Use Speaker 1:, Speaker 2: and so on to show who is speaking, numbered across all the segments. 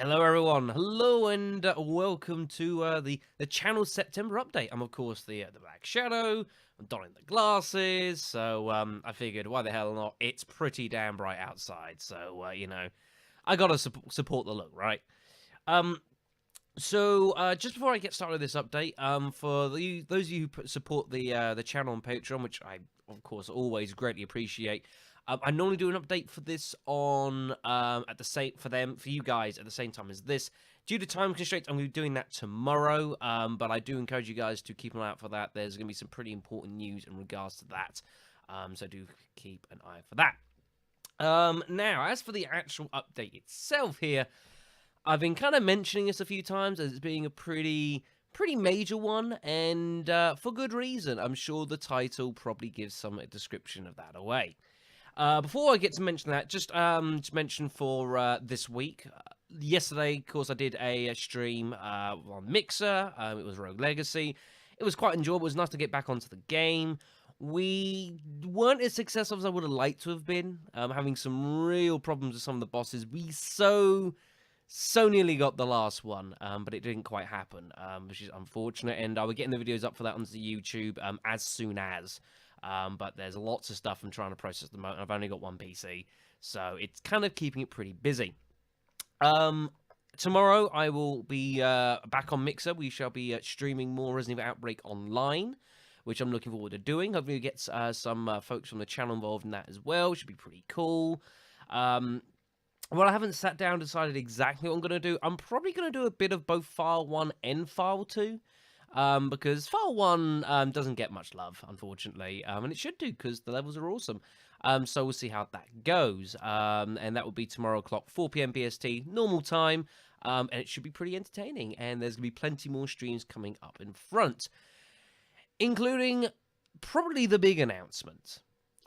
Speaker 1: Hello everyone, hello and welcome to the channel September update. I'm of course the Black Shadow. I'm donning the glasses, so I figured why the hell not? It's pretty damn bright outside, so you know, I gotta support the look, right? Um, just before I get started with this update, for those of you who support the channel on Patreon, which I of course always greatly appreciate. I normally do an update for this on at the same for you guys at the same time as this. Due to time constraints, I'm going to be doing that tomorrow. But I do encourage you guys to keep an eye out for that. There's going to be some pretty important news in regards to that. So do keep an eye for that. Now, as for the actual update itself here, I've been kind of mentioning this a few times as being a pretty major one, and for good reason. I'm sure the title probably gives some description of that away. Before I get to mention that, just to mention for this week, yesterday, of course, I did a stream on Mixer. It was Rogue Legacy. It was quite enjoyable. It was nice to get back onto the game. We weren't as successful as I would have liked to have been, having some real problems with some of the bosses. We so nearly got the last one, but it didn't quite happen, which is unfortunate, and I will getting the videos up for that onto YouTube as soon as. But there's lots of stuff I'm trying to process at the moment. I've only got one PC, so it's kind of keeping it pretty busy. Tomorrow I will be back on Mixer. We shall be streaming more Resident Evil Outbreak online, which I'm looking forward to doing. Hopefully we get some folks from the channel involved in that as well. Should be pretty cool. Well, I haven't sat down and decided exactly what I'm going to do. I'm probably going to do a bit of both File 1 and File 2. Because File 1 doesn't get much love, unfortunately, and it should do because the levels are awesome. So we'll see how that goes, and that will be tomorrow o'clock, 4 p.m. BST, normal time, and it should be pretty entertaining, and there's going to be plenty more streams coming up in front, including probably the big announcement.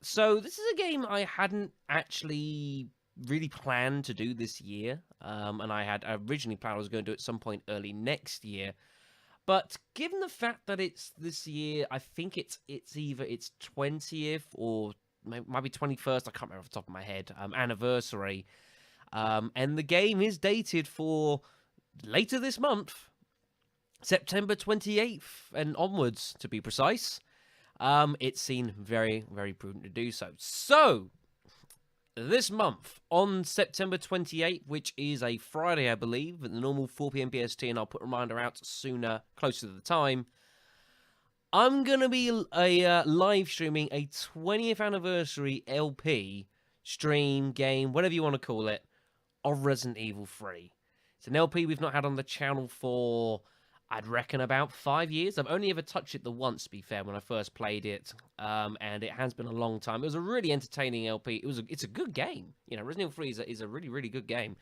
Speaker 1: So this is a game I hadn't actually really planned to do this year, and I had originally planned I was going to do it at some point early next year. But given the fact that it's this year, I think it's either its 20th or maybe 21st, I can't remember off the top of my head, anniversary. And the game is dated for later this month, September 28th and onwards, to be precise. It's seen very, very prudent to do so. So, this month, on September 28th, which is a Friday, I believe, at the normal 4 p.m. BST, and I'll put a reminder out sooner, closer to the time, I'm going to be live streaming a 20th anniversary LP, stream, game, whatever you want to call it, of Resident Evil 3. It's an LP we've not had on the channel for, I'd reckon, about 5 years. I've only ever touched it the once, to be fair, when I first played it, and it has been a long time. It was a really entertaining LP. It's a good game. You know, Resident Evil 3 is a really, really good game.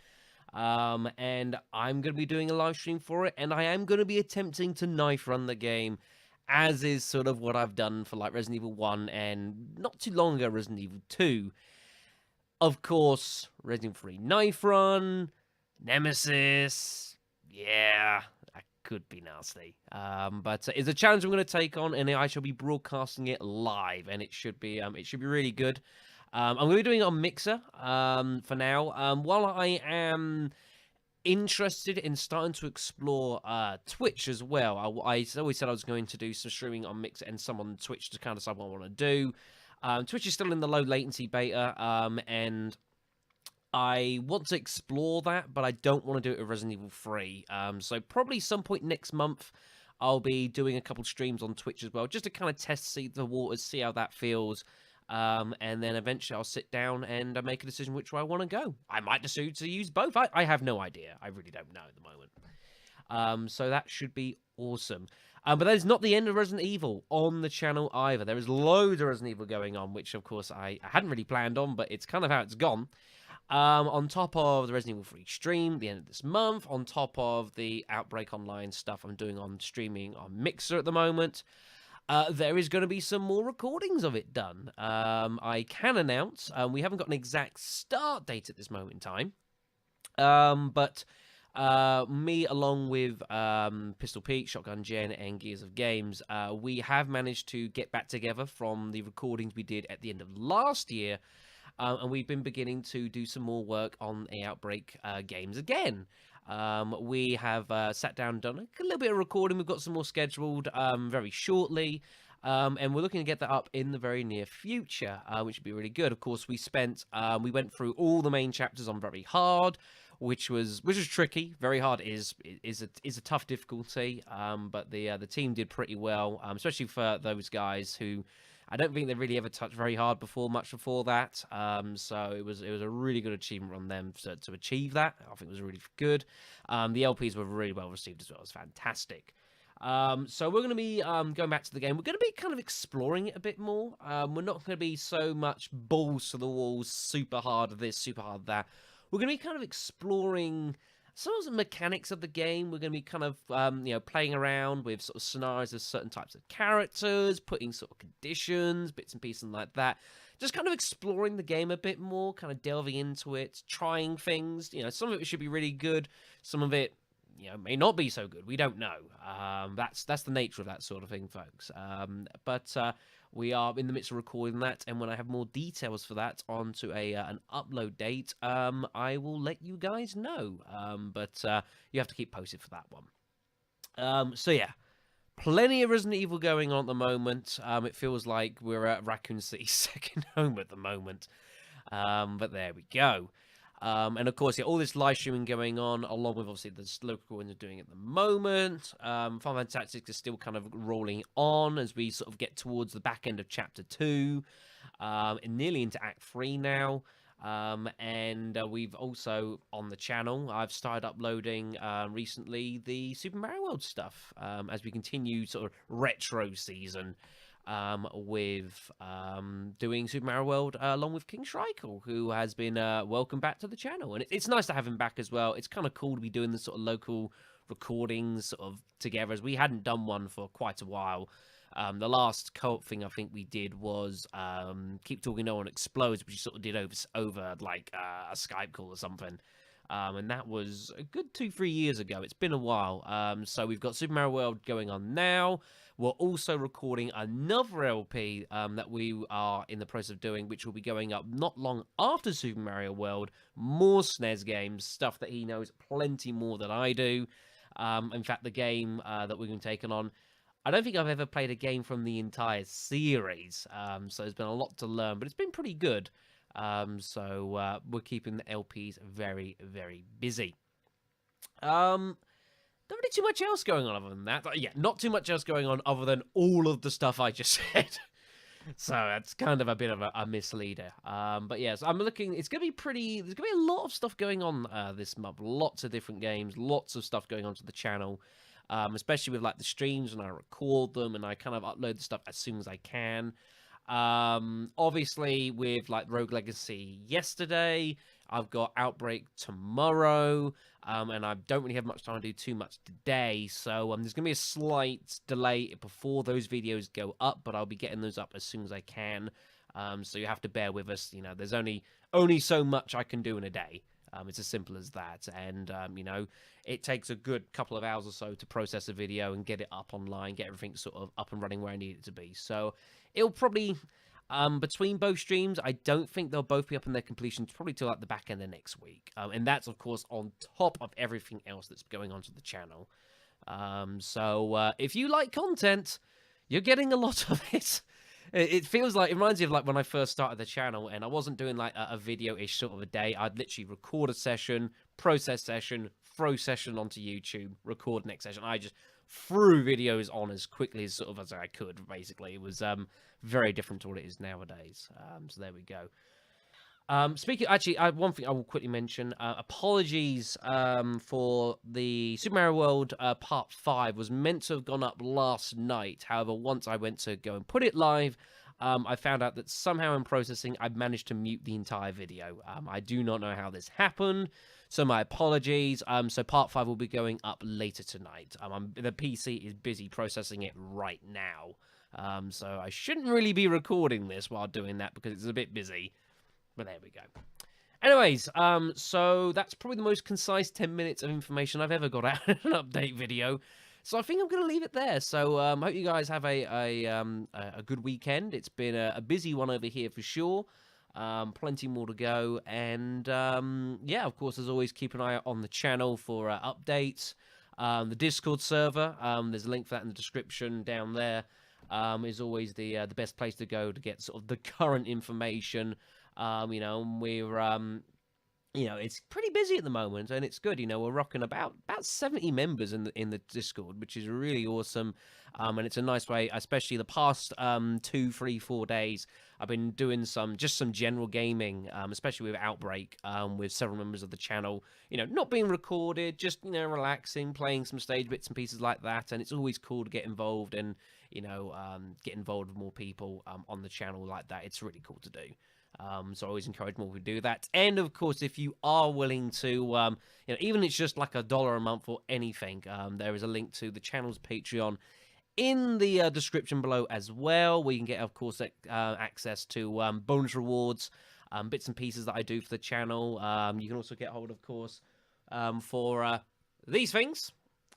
Speaker 1: And I'm going to be doing a live stream for it, and I am going to be attempting to knife run the game, as is sort of what I've done for, like, Resident Evil 1 and not too long ago, Resident Evil 2. Of course, Resident Evil 3 knife run, Nemesis, yeah, could be nasty, but it's a challenge I'm going to take on, and I shall be broadcasting it live, and it should be really good. I'm going to be doing it on Mixer for now. While I am interested in starting to explore Twitch as well, I always said I was going to do some streaming on Mixer and some on Twitch to kind of decide what I want to do. Twitch is still in the low latency beta, and I want to explore that, but I don't want to do it with Resident Evil 3. So probably some point next month, I'll be doing a couple streams on Twitch as well, just to kind of see the waters, see how that feels. And then eventually I'll sit down and make a decision which way I want to go. I might decide to use both. I have no idea. I really don't know at the moment. So that should be awesome. But that is not the end of Resident Evil on the channel either. There is loads of Resident Evil going on, which of course I hadn't really planned on, but it's kind of how it's gone. On top of the Resident Evil 3 stream, the end of this month, on top of the Outbreak Online stuff I'm doing on streaming on Mixer at the moment, there is going to be some more recordings of it done. I can announce, we haven't got an exact start date at this moment in time, but me along with Pistol Pete, Shotgun Jen, and Gears of Games, we have managed to get back together from the recordings we did at the end of last year. And we've been beginning to do some more work on the Outbreak games again. We have sat down and done a little bit of recording. We've got some more scheduled very shortly. And we're looking to get that up in the very near future, which would be really good. Of course, we went through all the main chapters on very hard, which was tricky. Very hard is a tough difficulty, but the team did pretty well, especially for those guys who I don't think they really ever touched very hard much before that. So it was a really good achievement on them to achieve that. I think it was really good. The LPs were really well received as well. It was fantastic. So we're going to be going back to the game. We're going to be kind of exploring it a bit more. We're not going to be so much balls to the walls, super hard this, super hard that. We're going to be kind of exploring some of the mechanics of the game. We're going to be kind of playing around with sort of scenarios of certain types of characters, putting sort of conditions, bits and pieces like that. Just kind of exploring the game a bit more, kind of delving into it, trying things. Some of it should be really good. Some of it may not be so good. We don't know. That's the nature of that sort of thing, folks. But we are in the midst of recording that, and when I have more details for that onto an upload date, I will let you guys know. But you have to keep posted for that one. So yeah, plenty of Resident Evil going on at the moment. It feels like we're at Raccoon City's second home at the moment. But there we go. And of course, all this live streaming going on, along with obviously the local ones are doing at the moment. Final Tactics is still kind of rolling on as we sort of get towards the back end of Chapter 2, and nearly into Act 3 now. And we've also, on the channel, I've started uploading recently the Super Mario World stuff as we continue sort of retro season. With doing Super Mario World along with King Shrike, who has been welcome back to the channel. And it's nice to have him back as well. It's kind of cool to be doing the sort of local recordings sort of together, as we hadn't done one for quite a while. The last co-op thing I think we did was Keep Talking No One Explodes, which we sort of did over like a Skype call or something. And that was a good 2-3 years ago. It's been a while. So we've got Super Mario World going on now. We're also recording another LP that we are in the process of doing, which will be going up not long after Super Mario World. More SNES games, stuff that he knows plenty more than I do. In fact, the game that we're going to take on, I don't think I've ever played a game from the entire series. So there's been a lot to learn, but it's been pretty good. So we're keeping the LPs very, very busy. Not really too much else going on other than that. Yeah, not too much else going on other than all of the stuff I just said. So that's kind of a bit of a misleader. But yeah, so I'm looking. It's gonna be pretty. There's gonna be a lot of stuff going on this month. Lots of different games. Lots of stuff going on to the channel. Especially with like the streams, and I record them and I kind of upload the stuff as soon as I can. Obviously with like Rogue Legacy yesterday, I've got Outbreak tomorrow, and I don't really have much time to do too much today, so there's going to be a slight delay before those videos go up, but I'll be getting those up as soon as I can, so you have to bear with us. There's only so much I can do in a day. It's as simple as that, and it takes a good couple of hours or so to process a video and get it up online, get everything sort of up and running where I need it to be. So it'll probably, between both streams, I don't think they'll both be up in their completions probably till like the back end of next week. And that's, of course, on top of everything else that's going on to the channel. So if you like content, you're getting a lot of it. It reminds me of like when I first started the channel and I wasn't doing like a video-ish sort of a day. I'd literally record a session, process session, throw session onto YouTube, record next session. I just threw videos on as quickly as sort of as I could, basically. It was very different to what it is nowadays. So there we go. Speaking, actually, one thing I will quickly mention, apologies for the Super Mario World Part 5 was meant to have gone up last night. However, once I went to go and put it live, I found out that somehow in processing, I managed to mute the entire video. I do not know how this happened, so my apologies. So Part 5 will be going up later tonight. The PC is busy processing it right now, so I shouldn't really be recording this while doing that because it's a bit busy. But there we go. Anyways, so that's probably the most concise 10 minutes of information I've ever got out in an update video. So I think I'm going to leave it there. So hope you guys have a good weekend. It's been a busy one over here for sure. Plenty more to go. And yeah, of course, as always, keep an eye out on the channel for updates. The Discord server, there's a link for that in the description down there. Is always the best place to go to get sort of the current information. We're it's pretty busy at the moment, and it's good. We're rocking about 70 members in the Discord, which is really awesome. And it's a nice way, especially the past 2, 3, 4 days. I've been doing some general gaming, especially with Outbreak, with several members of the channel. Not being recorded, just relaxing, playing some stage bits and pieces like that. And it's always cool to get involved and get involved with more people on the channel like that. It's really cool to do. So I always encourage more to do that. And of course, if you are willing to, even it's just like $1 a month or anything, there is a link to the channel's Patreon in the description below as well, where you can get, of course, access to bonus rewards, bits and pieces that I do for the channel. You can also get hold, of course, for these things.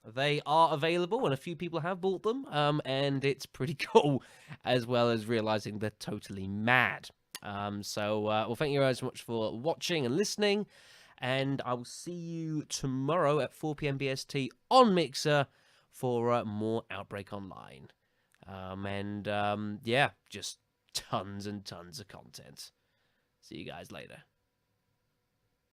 Speaker 1: They are available, and a few people have bought them, and it's pretty cool, as well as realizing they're totally mad. Well, thank you guys so much for watching and listening, and I will see you tomorrow at 4 p.m. BST on Mixer for more Outbreak Online. Yeah, just tons and tons of content. See you guys later.